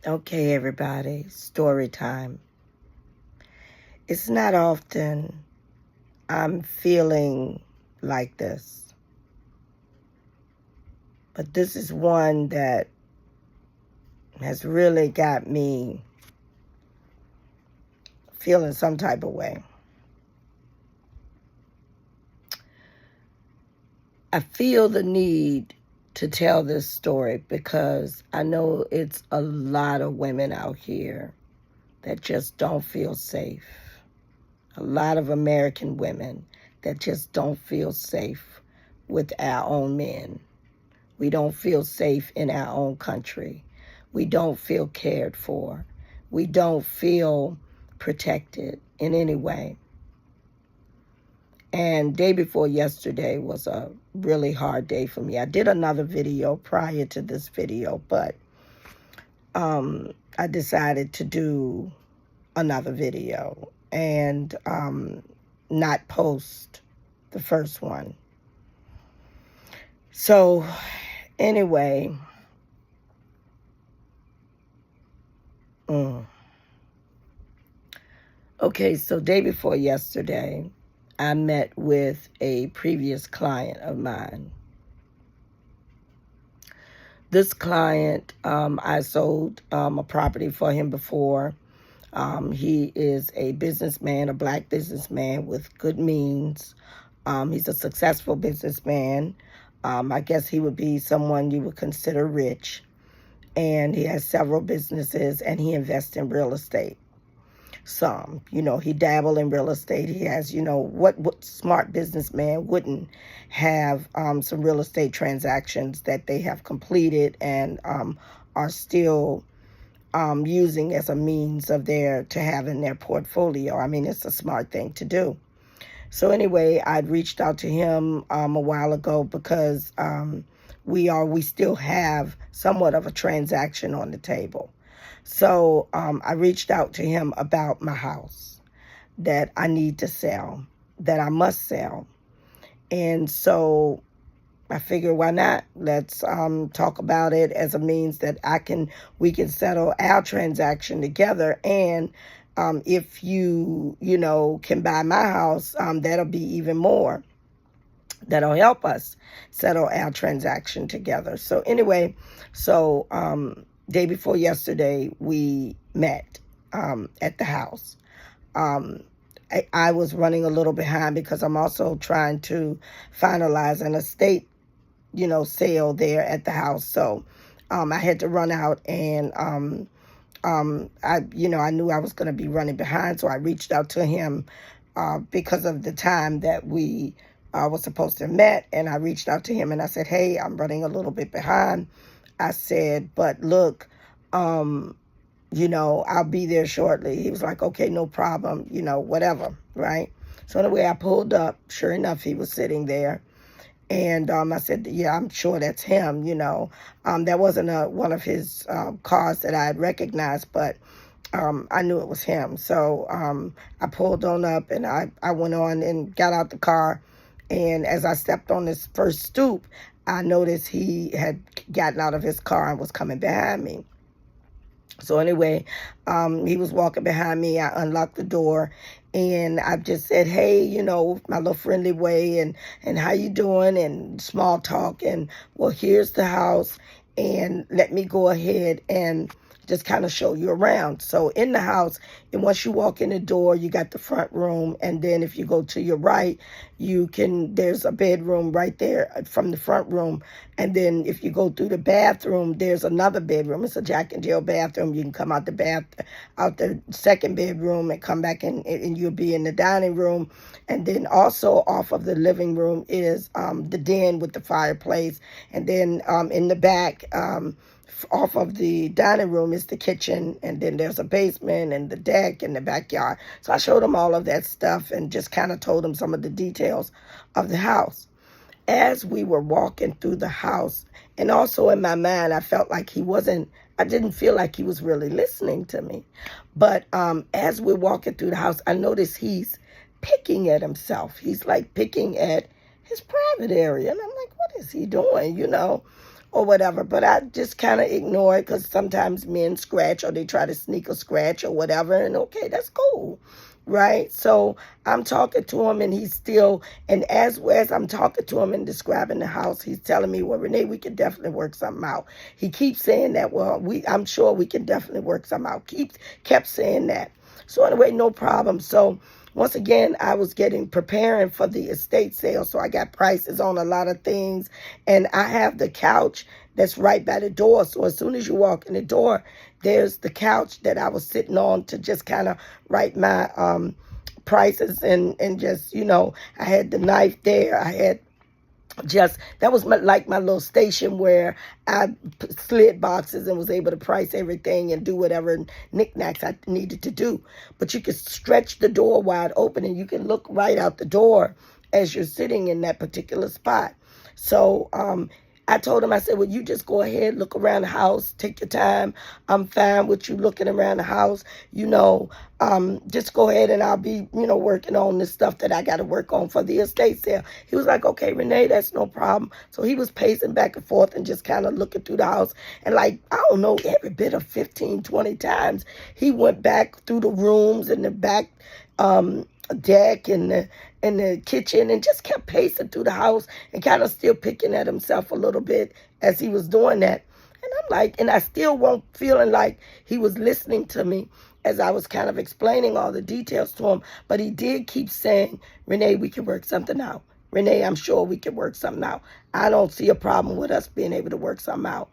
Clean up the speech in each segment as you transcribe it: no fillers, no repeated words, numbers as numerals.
Okay, everybody, story time. It's not often I'm feeling like this, but this is one that has really got me feeling some type of way. I feel the need to tell this story because I know it's a lot of women out here that just don't feel safe. A lot of American women that just don't feel safe with our own men. We don't feel safe in our own country. We don't feel cared for. We don't feel protected in any way. And day before yesterday was a really hard day for me. I did another video prior to this video, but I decided to do another video and not post the first one. So anyway, okay, so day before yesterday, I met with a previous client of mine. This client, I sold a property for him before. He is a businessman, a black businessman with good means. He's a successful businessman. I guess he would be someone you would consider rich. And he has several businesses, and he invests in real estate. Some, he dabbled in real estate. He has, what smart businessman wouldn't have some real estate transactions that they have completed and are still using as a means of to have in their portfolio. I mean, it's a smart thing to do. So anyway, I'd reached out to him a while ago because we still have somewhat of a transaction on the table. So I reached out to him about my house that I need to sell, that I must sell. And so I figured, why not? Let's talk about it as a means that we can settle our transaction together. And if you can buy my house, that'll be even more. That'll help us settle our transaction together. So anyway, day before yesterday, we met at the house. I was running a little behind because I'm also trying to finalize an estate, sale there at the house. So I had to run out, and I knew I was going to be running behind. So I reached out to him because of the time that we was supposed to meet, and I reached out to him and I said, hey, I'm running a little bit behind. I said, but look, I'll be there shortly. He was like, okay, no problem, whatever, right? So anyway, I pulled up. Sure enough, he was sitting there. And I said, yeah, I'm sure that's him, That wasn't one of his cars that I had recognized, but I knew it was him. So I pulled on up, and I went on and got out the car. And as I stepped on this first stoop, I noticed he had gotten out of his car and was coming behind me. So anyway, he was walking behind me. I unlocked the door, and I just said, hey, my little friendly way, and how you doing, and small talk, and well, here's the house, and let me go ahead and just kind of show you around. So in the house, and once you walk in the door, you got the front room, and then if you go to your right, there's a bedroom right there from the front room, and then if you go through the bathroom, there's another bedroom. It's a Jack and Jill bathroom. You can come out the second bedroom and come back in, and you'll be in the dining room. And then also off of the living room is the den with the fireplace, and then in the back, off of the dining room is the kitchen, and then there's a basement and the deck and the backyard. So I showed him all of that stuff and just kind of told him some of the details of the house. As we were walking through the house, and also in my mind, I didn't feel like he was really listening to me. But as we're walking through the house, I noticed he's picking at himself. He's like picking at his private area. And I'm like, what is he doing, or whatever. But I just kind of ignore it because sometimes men scratch or they try to sneak a scratch or whatever. And okay, that's cool. Right? So I'm talking to him and he's still, and as I'm talking to him and describing the house, he's telling me, well, Renee, we can definitely work something out. He keeps saying that, well, I'm sure we can definitely work something out. Kept saying that. So anyway, no problem. So once again, I was preparing for the estate sale. So I got prices on a lot of things. And I have the couch that's right by the door. So as soon as you walk in the door, there's the couch that I was sitting on to just kind of write my prices and just, I had the knife there. I had that was like my little station where I slid boxes and was able to price everything and do whatever knickknacks I needed to do. But you could stretch the door wide open and you can look right out the door as you're sitting in that particular spot. So I told him, I said, well, you just go ahead, look around the house, take your time. I'm fine with you looking around the house. Just go ahead and I'll be, working on the stuff that I got to work on for the estate sale. He was like, okay, Renee, that's no problem. So he was pacing back and forth and just kind of looking through the house. And I don't know, every bit of 15, 20 times, he went back through the rooms and the back deck and the kitchen and just kept pacing through the house and kind of still picking at himself a little bit as he was doing that. And I'm like, and I still wasn't feeling like he was listening to me as I was kind of explaining all the details to him. But he did keep saying, Renee, we can work something out. Renee, I'm sure we can work something out. I don't see a problem with us being able to work something out.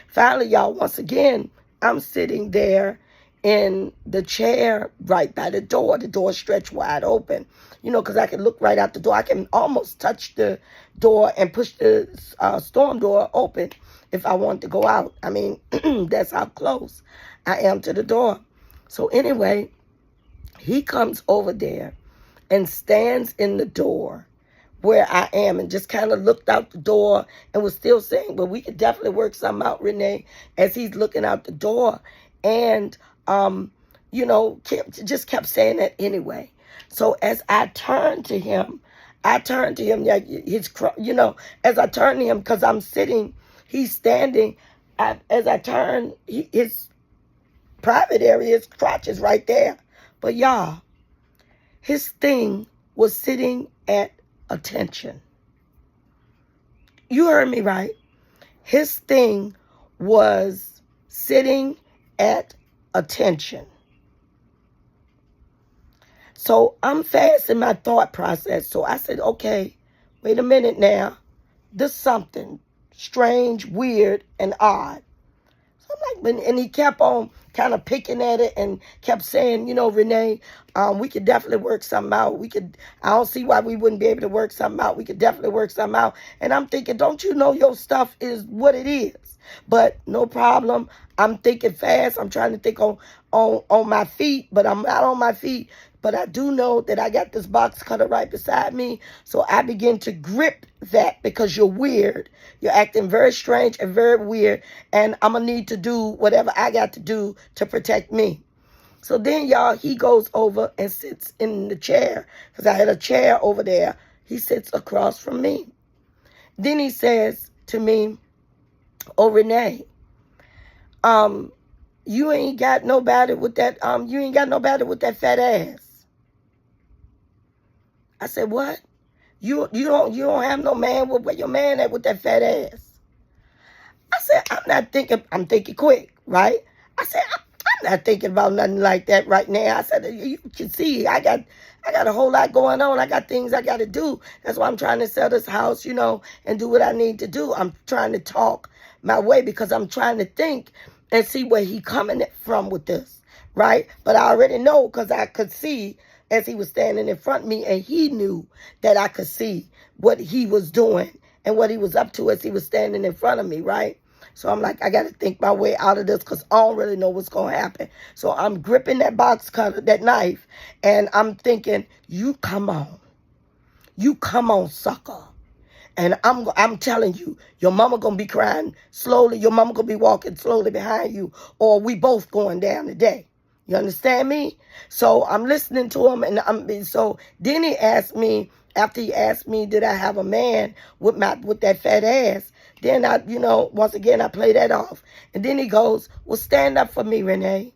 Finally, y'all, once again, I'm sitting there in the chair right by the door stretched wide open, because I can look right out the door. I can almost touch the door and push the storm door open if I want to go out. I mean, that's how close I am to the door. So anyway, he comes over there and stands in the door where I am and just kind of looked out the door and was still saying, well, we could definitely work something out, Renee, as he's looking out the door. And just kept saying that anyway. So as I turned to him, as I turned to him, because I'm sitting, he's standing, as I turn, his private area, his crotch is right there. But y'all, his thing was sitting at attention. You heard me right. His thing was sitting at attention. So I'm fast in my thought process. So I said, okay, wait a minute now. This something strange, weird, and odd. So I'm like, and he kept on kind of picking at it and kept saying, Renee, we could definitely work something out. I don't see why we wouldn't be able to work something out. We could definitely work something out. And I'm thinking, don't you know your stuff is what it is? But no problem. I'm thinking fast. I'm trying to think on my feet, but I'm not on my feet. But I do know that I got this box cutter right beside me. So I begin to grip that because you're weird. You're acting very strange and very weird. And I'm going to need to do whatever I got to do to protect me. So then, y'all, he goes over and sits in the chair because I had a chair over there. He sits across from me. Then he says to me, oh, Renee, you ain't got nobody with that, fat ass. I said, what? You don't have no man with your man at with that fat ass. I said, I'm thinking quick, right? I said, I'm not thinking about nothing like that right now. I said, you can see, I got a whole lot going on. I got things I got to do. That's why I'm trying to sell this house, and do what I need to do. I'm trying to talk my way because I'm trying to think and see where he coming from with this, right? But I already know because I could see as he was standing in front of me, and he knew that I could see what he was doing and what he was up to as he was standing in front of me, right? So I'm like, I got to think my way out of this because I don't really know what's going to happen. So I'm gripping that box cutter, that knife, and I'm thinking, you come on. You come on, sucker. And I'm telling you, your mama going to be crying slowly. Your mama going to be walking slowly behind you, or we both going down today. You understand me? So I'm listening to him, and so then he asked me, after he asked me, did I have a man with that fat ass? Then once again, I play that off. And then he goes, well, stand up for me, Renee.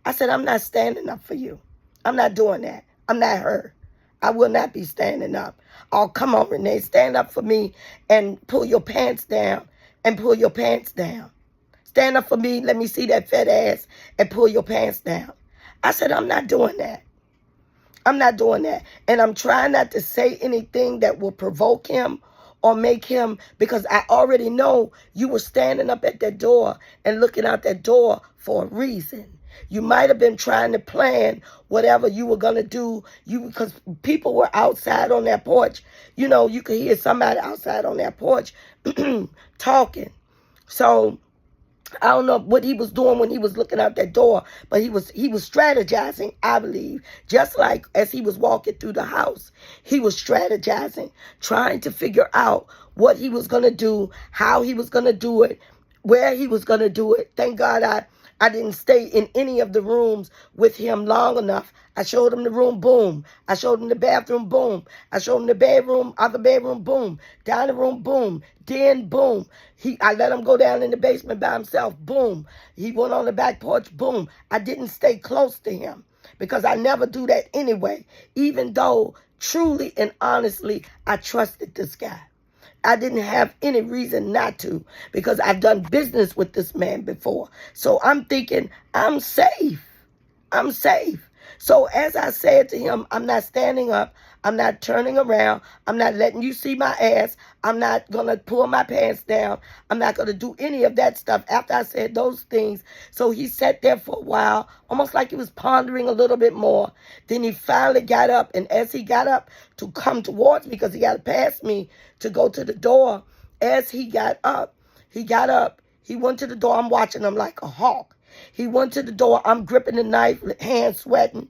I said, I'm not standing up for you. I'm not doing that. I'm not her. I will not be standing up. Oh, come on, Renee, stand up for me and pull your pants down and pull your pants down. Stand up for me, let me see that fat ass and pull your pants down. I said, I'm not doing that. I'm not doing that. And I'm trying not to say anything that will provoke him or make him, because I already know you were standing up at that door and looking out that door for a reason. You might have been trying to plan whatever you were going to do, because people were outside on that porch. You could hear somebody outside on that porch talking. So I don't know what he was doing when he was looking out that door, but he was strategizing, I believe. Just like as he was walking through the house, he was strategizing, trying to figure out what he was going to do, how he was going to do it, where he was going to do it. Thank God I didn't stay in any of the rooms with him long enough. I showed him the room, boom. I showed him the bathroom, boom. I showed him the bedroom, other bedroom, boom. Down the room, boom. Then, boom. I let him go down in the basement by himself, boom. He went on the back porch, boom. I didn't stay close to him because I never do that anyway, even though truly and honestly, I trusted this guy. I didn't have any reason not to, because I've done business with this man before. So I'm thinking, I'm safe. I'm safe. So as I said to him, I'm not standing up. I'm not turning around. I'm not letting you see my ass. I'm not going to pull my pants down. I'm not going to do any of that stuff after I said those things. So he sat there for a while, almost like he was pondering a little bit more. Then he finally got up. And as he got up to come towards me, because he got to pass me to go to the door, as he got up, he went to the door. I'm watching him like a hawk. He went to the door. I'm gripping the knife, hands sweating.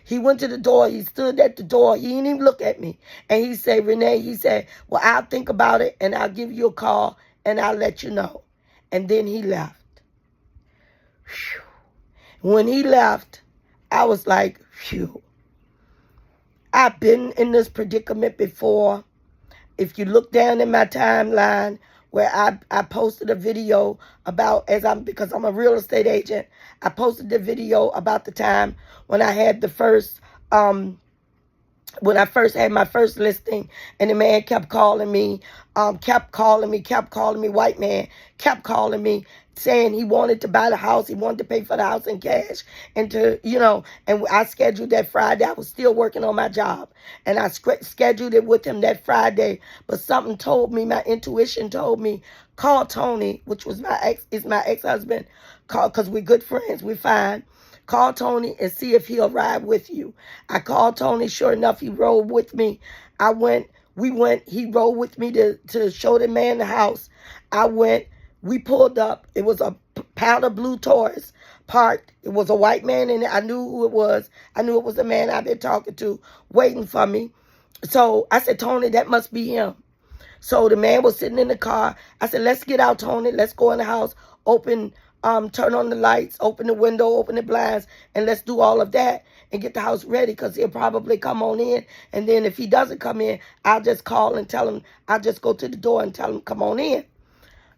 He went to the door. He stood at the door. He didn't even look at me. And he said, Renee, he said, well, I'll think about it and I'll give you a call and I'll let you know. And then he left. Whew. When he left, I was like, phew. I've been in this predicament before. If you look down in my timeline, where I posted a video about, because I'm a real estate agent, I posted the video about the time when I had the first, when I first had my first listing, and the man kept calling me, white man, kept calling me, saying he wanted to buy the house, he wanted to pay for the house in cash, and and I scheduled that Friday. I was still working on my job, and I scheduled it with him that Friday, but something told me, my intuition told me, call Tony, which was my ex-husband, because we're good friends, we're fine. Call Tony and see if he'll ride with you. I called Tony. Sure enough, he rode with me. He rode with me to show the man the house. We pulled up. It was a powder blue Taurus parked. It was a white man in it. I knew who it was. I knew it was the man I've been talking to, waiting for me. So I said, Tony, that must be him. So the man was sitting in the car. I said, let's get out, Tony. Let's go in the house, turn on the lights, open the window, open the blinds, and let's do all of that and get the house ready, because he'll probably come on in. And then if he doesn't come in, I'll just call and tell him, I'll just go to the door and tell him, come on in.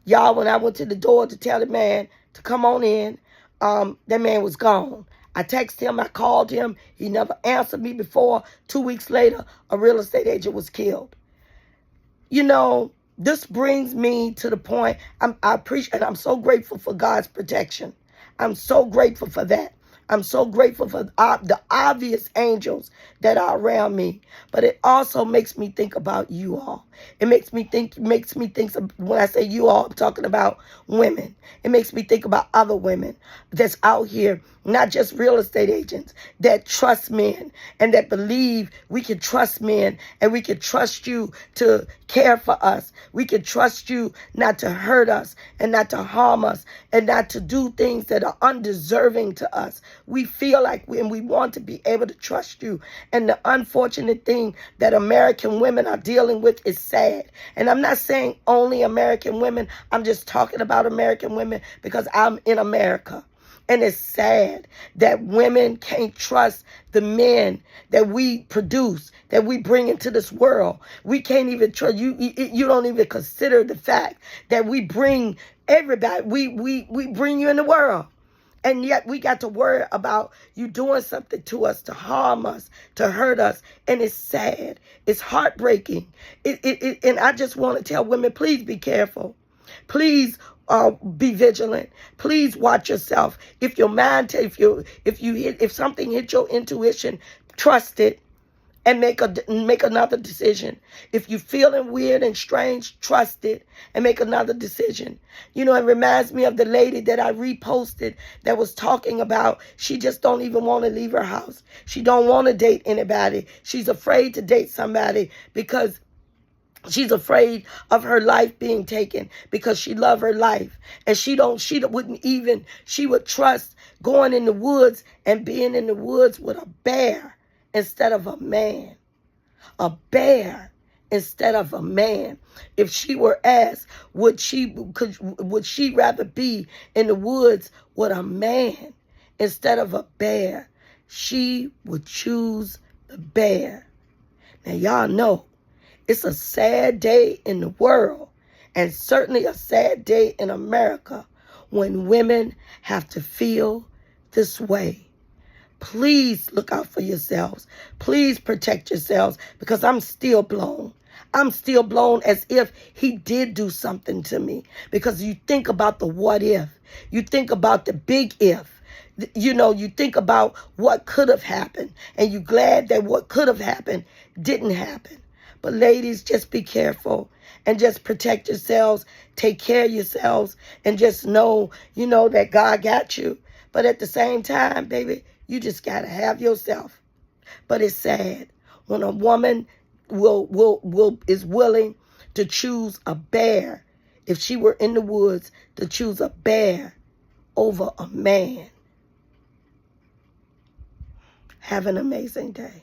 Y'all, when I went to the door to tell the man to come on in, that man was gone. I texted him, I called him. He never answered me before. 2 weeks later, a real estate agent was killed. This brings me to the point, I appreciate, and I'm so grateful for God's protection. I'm so grateful for that. I'm so grateful for the obvious angels that are around me. But it also makes me think about you all. It makes me think, when I say you all, I'm talking about women. It makes me think about other women that's out here, not just real estate agents, that trust men and that believe we can trust men and we can trust you to care for us. We can trust you not to hurt us and not to harm us and not to do things that are undeserving to us. We feel like we want to be able to trust you. And the unfortunate thing that American women are dealing with is sad. And I'm not saying only American women. I'm just talking about American women because I'm in America. And it's sad that women can't trust the men that we produce, that we bring into this world. We can't even trust you. You don't even consider the fact that we bring everybody. We bring you in the world. And yet we got to worry about you doing something to us, to harm us, to hurt us. And it's sad. It's heartbreaking. And I just want to tell women, please be careful. Please be vigilant. Please watch yourself. If your mind, if something hit your intuition, trust it. And make another decision. If you're feeling weird and strange, trust it and make another decision. You know, it reminds me of the lady that I reposted that was talking about she just don't even want to leave her house. She don't want to date anybody. She's afraid to date somebody because she's afraid of her life being taken, because she loves her life. And she would trust going in the woods and being in the woods with a bear instead of a man. A bear instead of a man. If she were asked, would she rather be in the woods with a man instead of a bear? She would choose the bear. Now y'all know it's a sad day in the world, and certainly a sad day in America, when women have to feel this way. Please look out for yourselves. Please protect yourselves, because I'm still blown. I'm still blown as if he did do something to me, because you think about the what if. You think about the big if. You know, you think about what could have happened, and you're glad that what could have happened didn't happen. But ladies, just be careful and just protect yourselves. Take care of yourselves and just know, that God got you. But at the same time, baby, you just got to have yourself. But it's sad when a woman is willing to choose a bear, if she were in the woods, to choose a bear over a man. Have an amazing day.